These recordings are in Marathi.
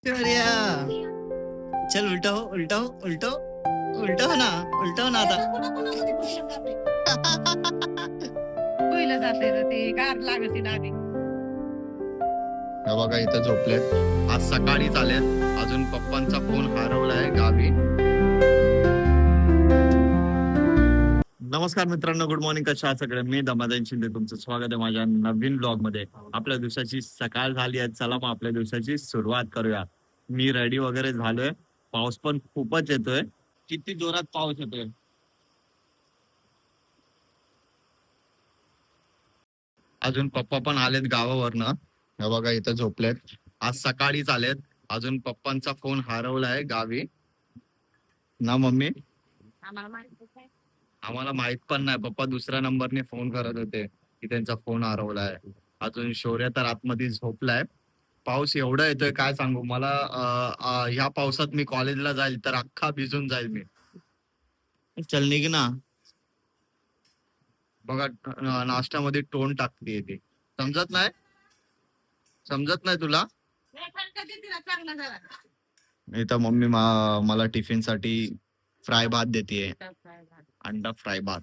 शौर्या चल उलटा हो उलटा हो उलटा हो उलटा हो ना उलटा हो ना आता पहिलं जाते रे ते गार लागते डावी. हे बघा इथं झोपलेत. आज सकाळीच आलेत. अजून पप्पांचा फोन हरवलाय गावी. नमस्कार मित्रांनो, गुड मॉर्निंग. कशा आहात सगळे? मी दमादान शिंदे, तुमचं स्वागत आहे माझ्या नवीन ब्लॉग मध्ये. आपल्या दिवसाची सकाळ झाली आहे. चला मग आपल्या दिवसाची सुरुवात करूया. मी रेडी वगैरे झालोय. पाऊस पण खूपच येतोय. किती जोरात पाऊस येतोय. अजून पप्पा पण आलेत गावावरनं. हे बघा इथं झोपलेत. आज सकाळीच आलेत. अजून पप्पांचा फोन हरवलाय गावी ना मम्मी. आम्हाला माहिती आहे. आम्हाला माहित पण नाही. पप्पा दुसऱ्या नंबरने फोन करत होते की त्यांचा फोन हरवलाय. अजून शौर्य तर आतमध्ये झोपलाय. पाऊस एवढा येतोय काय सांगू मला. ह्या पावसात मी कॉलेजला जाईल तर अख्खा भिजून जाईल मी. चल निघ ना. बघा नाश्त्यामध्ये टोन टाकते ती. समजत नाही. समजत नाही तुला. नाही, पण कधी तिला चांगला झाला. इथं मम्मी मला टिफिन साठी फ्राय भात देते. अंडा फ्राय भात.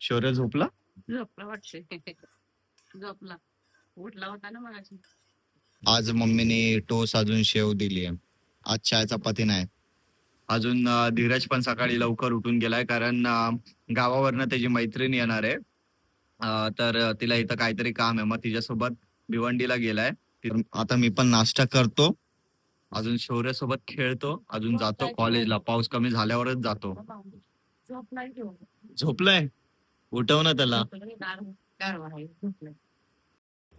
शौर्य झोपला. झोपला वाटते. झोपला. उठला होता ना मगाशी. आज मम्मीने टोस अजून शेव दिली आहे. आज चाय चपाती नाही. अजून धीरज पण सकाळी लवकर उठून गेलाय कारण गावावरनं त्याची मैत्रीण येणार आहे. तर तिला इथं काहीतरी काम आहे, मग तिच्यासोबत भिवंडीला गेलाय. आता मी पण नाश्ता करतो. अजून शौर्य सोबत खेळतो. अजून जातो कॉलेजला. पाऊस कमी झाल्यावरच जातो. झोपलाय तो. झोपलाय. उठव ना त्याला. गारवा आहे, झोपलाय.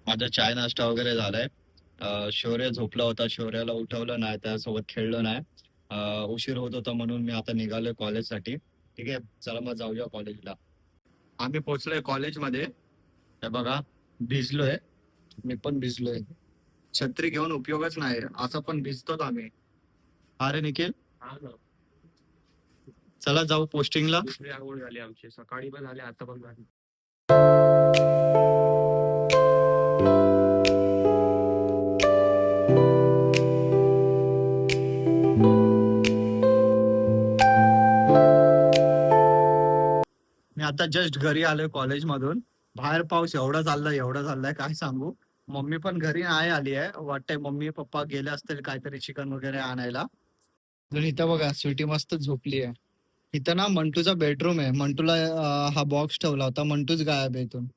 माझा चाय नाश्ता वगैरे झालाय. शौर्य झोपला होता. शौर्याला उठवलं नाही, त्यासोबत खेळलो नाही. उशीर होत होता म्हणून मी आता निघालोय कॉलेजसाठी. ठीक आहे, चला मग जाऊया कॉलेजला. आम्ही पोहोचलोय कॉलेजमध्ये. हे बघा भिजलोय. मी पण भिजलोय. छत्री घेऊन उपयोगच नाही, असं पण भिजतोच आम्ही. अरे निखिल, चला जाऊ पोस्टिंगला. दुसरी आंघोळ झाली आमची, सकाळी पण झाली, आता पण झाली. मी आता जस्ट घरी आलोय कॉलेजमधून. बाहेर पाऊस एवढा चाललाय काय सांगू. मम्मी पण घरी नाही आली आहे. वाटतंय मम्मी पप्पा गेले असतील काहीतरी चिकन वगैरे आणायला. अजून इथं बघा स्वीटी मस्त झोपली आहे. इथं ना मंटूचा बेडरूम आहे. मंटूला हा बॉक्स ठेवला होता. मंटूच गायब आहे इथून.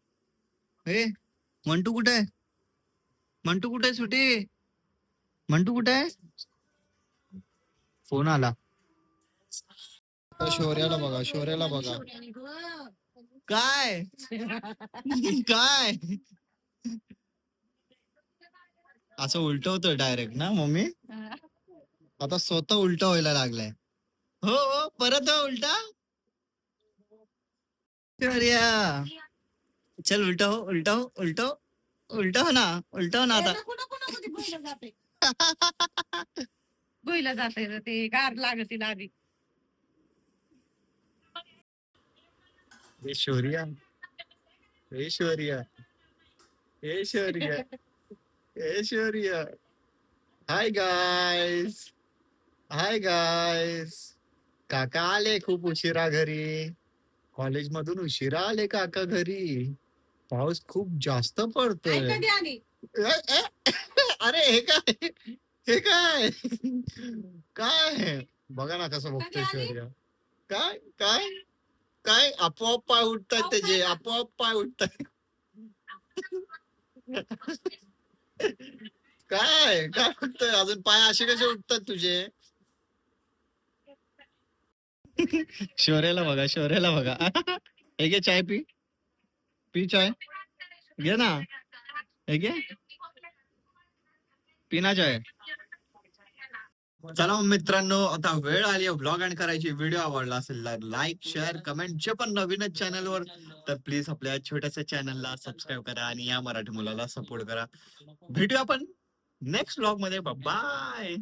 ए मंटू कुठे आहे? मंटू कुठे आहे स्वीटी? मंटू कुठे आहे? फोन आला. शौर्याला बघा, शौर्याला बघा. काय काय असं उलट होतं डायरेक्ट ना मम्मी. आता स्वतः उलटा व्हायला लागलाय. हो हो, परत हो उलटा. शौर्या चल उलटा हो उलटा हो उलटा हो उलटा हो ना उलटा हो ना आता पहिलं जाते रे ते गार लागते डावी. हे शौर्या, हे शौर्या, हे शौर्या, हे Shaurya. Hi guys, hi guys. काका आले खूप उशिरा घरी. कॉलेज मधून उशिरा आले काका घरी. पाऊस खूप जास्त पडतोय. कधी आली? अरे हे काय, हे काय काय बघा ना कसं बघतोय शौर्य. काय काय काय आपोआप पाय उठतात त्याचे, आपोआप पाय उठतात. काय काय उठतोय अजून पाय असे कसे उठतात तुझे? शौर्याला बघा, शौर्याला बघा. हे घे चाय पी, पी चाय घे ना. हे घे, पिना चाय. चला मित्रांनो, आता वेळ आली ब्लॉग एंड करायची. व्हिडिओ आवडला असेल तर लाईक शेअर कमेंट. जे पण नवीनच चॅनलवर तर प्लीज आपल्या छोट्याशा चॅनलला सबस्क्राईब करा आणि या मराठी मुलाला सपोर्ट करा. भेटूया आपण नेक्स्ट ब्लॉग मध्ये. बाय.